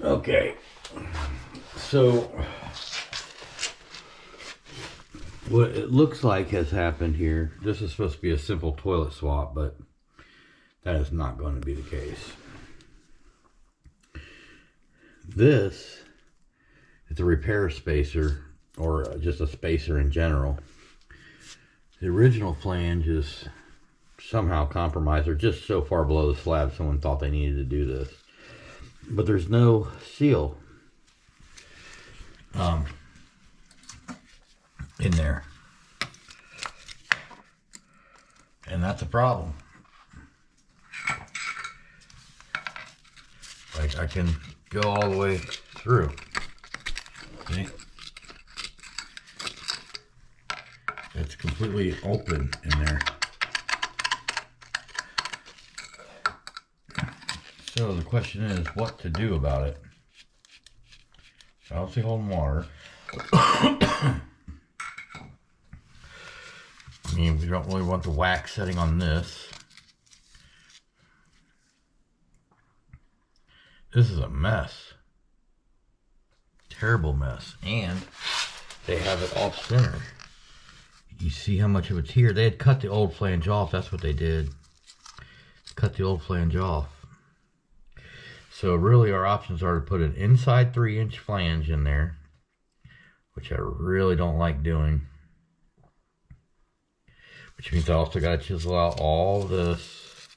Okay, so what it looks like has happened here, this is supposed to be a simple toilet swap, but that is not going to be the case. This is a repair spacer, or just a spacer in general. The original flange is somehow compromised, or just so far below the slab someone thought they needed to do this. But there's no seal in there, and that's a problem. Like, I can go all the way through. See? It's completely open in there. So the question is what to do about it. So I'll see holding water. I mean, we don't really want the wax setting on this. This is a mess. Terrible mess. And they have it off center. You see how much of it's here. They had cut the old flange off. That's what they did. Cut the old flange off. So really our options are to put an inside 3-inch flange in there, which I really don't like doing. Which means I also got to chisel out all this.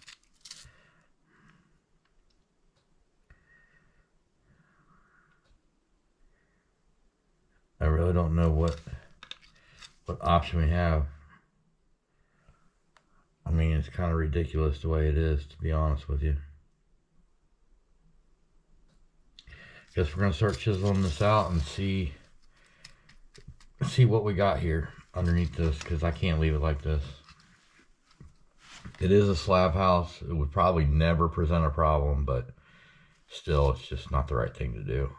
I really don't know what option we have. I mean, it's kind of ridiculous the way it is, to be honest with you. Guess we're gonna start chiseling this out and see what we got here underneath this, because I can't leave it like this. It is a slab house. It would probably never present a problem, but still, it's just not the right thing to do.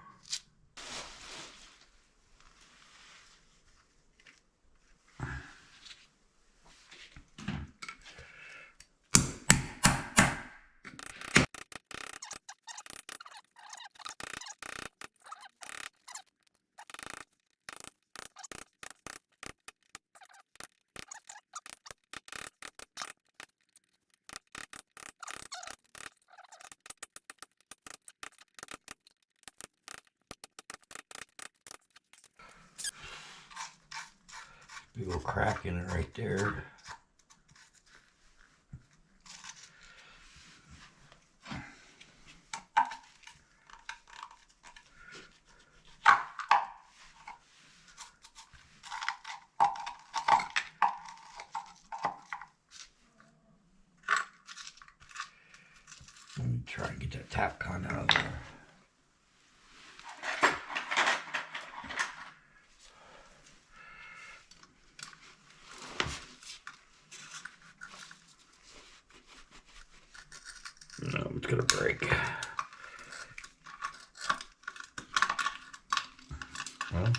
Big old crack in it right there. Let me try and get that tap con out of there. No, it's gonna break. Well,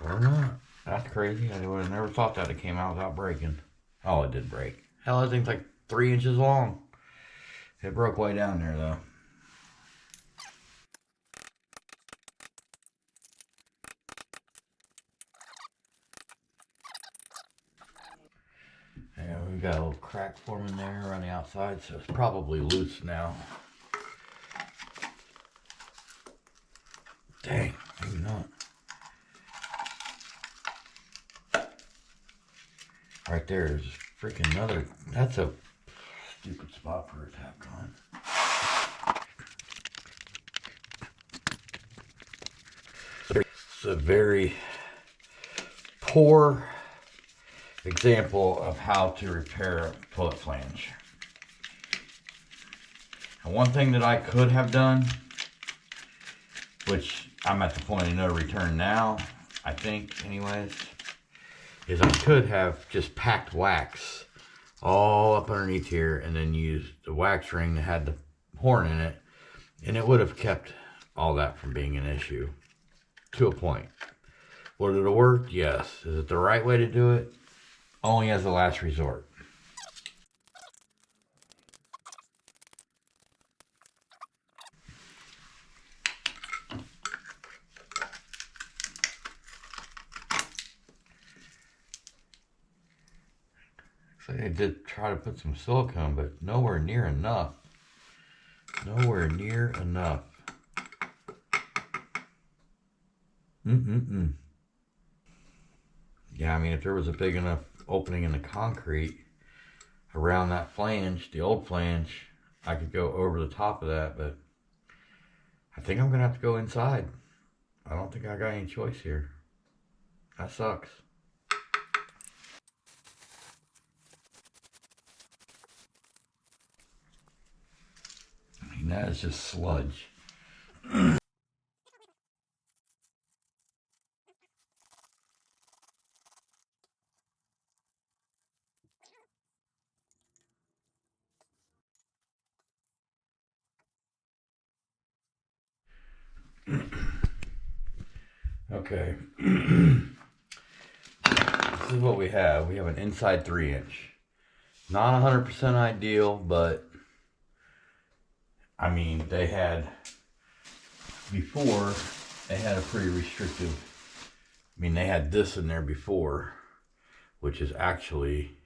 or not. That's crazy. I would have never thought that it came out without breaking. Oh, it did break. Hell, that thing's like 3 inches long. It broke way down there, though. Yeah, we've got a little crack forming there around the outside, so it's probably loose now. Dang, maybe not. Right there is freaking another. That's a stupid spot for a tap con. It's a very poor example of how to repair a toilet flange. And one thing that I could have done, which I'm at the point of no return now, I think anyways, is I could have just packed wax all up underneath here and then used the wax ring that had the horn in it, and it would have kept all that from being an issue to a point. Would it have worked? Yes. Is it the right way to do it? Only as a last resort. like they did try to put some silicone, but nowhere near enough. Nowhere near enough. Yeah, I mean, if there was a big enough opening in the concrete around that flange, the old flange, I could go over the top of that, but I think I'm gonna have to go inside. I don't think I got any choice here. That sucks. I mean, that is just sludge. Okay. This is what we have. We have an inside 3-inch. Not 100% ideal, but I mean, they had, before, they had a pretty restrictive, I mean, they had this in there before, which is actually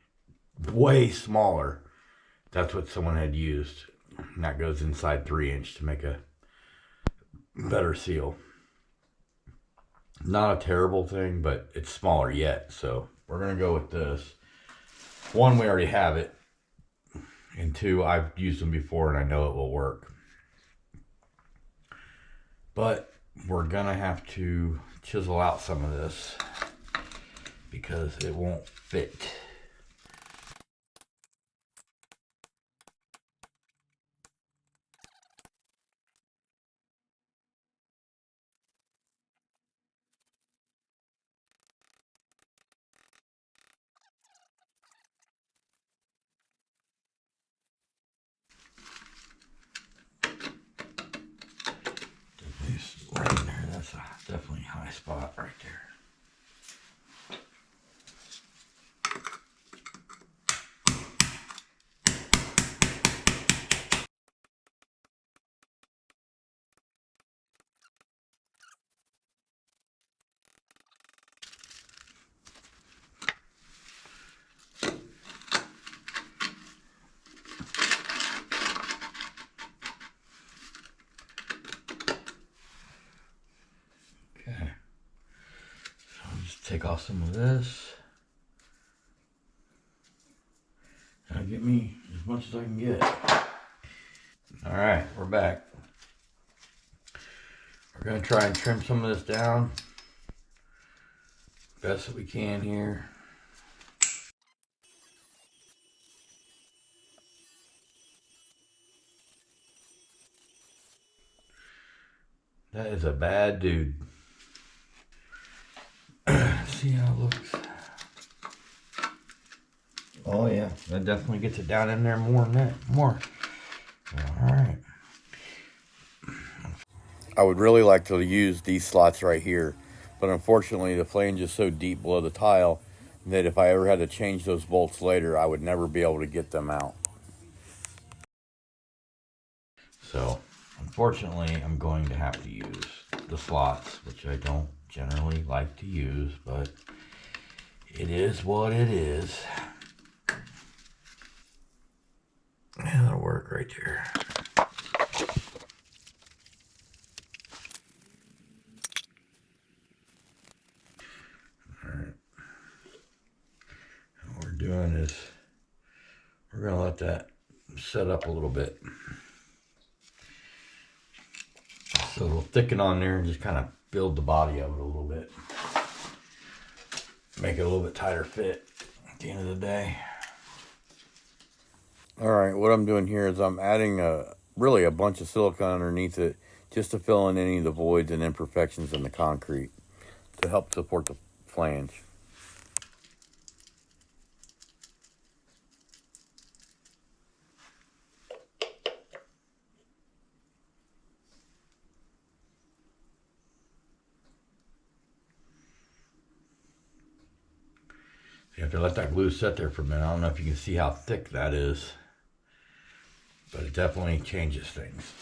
way smaller. That's what someone had used. And that goes inside 3-inch to make a better seal. Not a terrible thing, but it's smaller yet. So we're going to go with this. One, we already have it. And two, I've used them before and I know it will work. But we're going to have to chisel out some of this because it won't fit. Right in there, that's a definitely high spot right there. Okay, so I'll just take off some of this. That'll get me as much as I can get. All right, we're back. We're gonna try and trim some of this down best that we can here. That is a bad dude. See how it looks. Oh yeah, that definitely gets it down in there more than that. More. All right. I would really like to use these slots right here, but unfortunately the flange is so deep below the tile that if I ever had to change those bolts later, I would never be able to get them out. So, unfortunately, I'm going to have to use the slots, which I don't generally like to use, but it is what it is. Yeah, that'll work right there. Alright. What we're doing is we're going to let that set up a little bit. So it'll thicken on there and just kind of build the body of it a little bit. Make it a little bit tighter fit at the end of the day. Alright, what I'm doing here is I'm adding really a bunch of silicone underneath it just to fill in any of the voids and imperfections in the concrete to help support the flange. You have to let that glue set there for a minute. I don't know if you can see how thick that is, but it definitely changes things.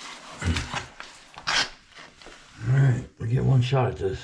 All right, we get one shot at this.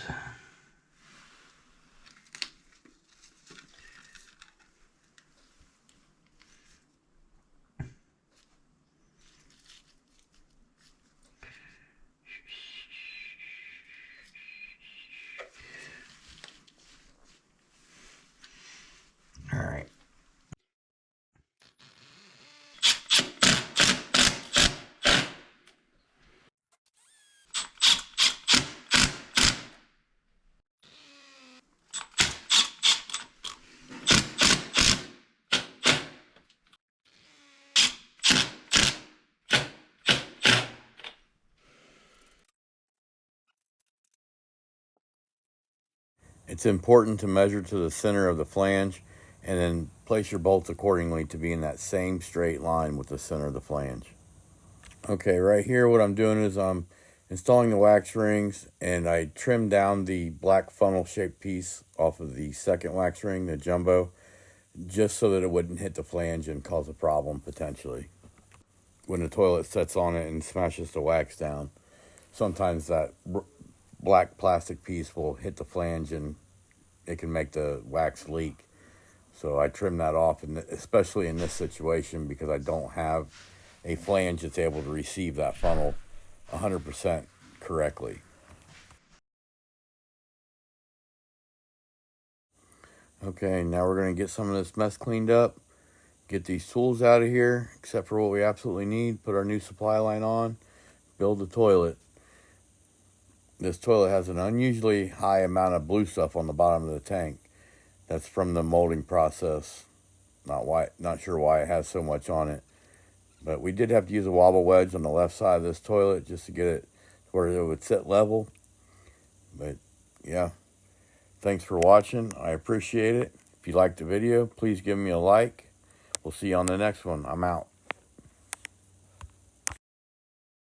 It's important to measure to the center of the flange and then place your bolts accordingly to be in that same straight line with the center of the flange. Okay, right here what I'm doing is I'm installing the wax rings, and I trimmed down the black funnel shaped piece off of the second wax ring, the jumbo, just so that it wouldn't hit the flange and cause a problem potentially when the toilet sets on it and smashes the wax down. Sometimes that black plastic piece will hit the flange and it can make the wax leak. So I trimmed that off, and especially in this situation, because I don't have a flange that's able to receive that funnel 100% correctly. Okay, now we're going to get some of this mess cleaned up, get these tools out of here, except for what we absolutely need, put our new supply line on, build the toilet. This toilet has an unusually high amount of blue stuff on the bottom of the tank. That's from the molding process. Not sure why it has so much on it. But we did have to use a wobble wedge on the left side of this toilet just to get it where it would sit level. But yeah, thanks for watching. I appreciate it. If you liked the video, please give me a like. We'll see you on the next one. I'm out.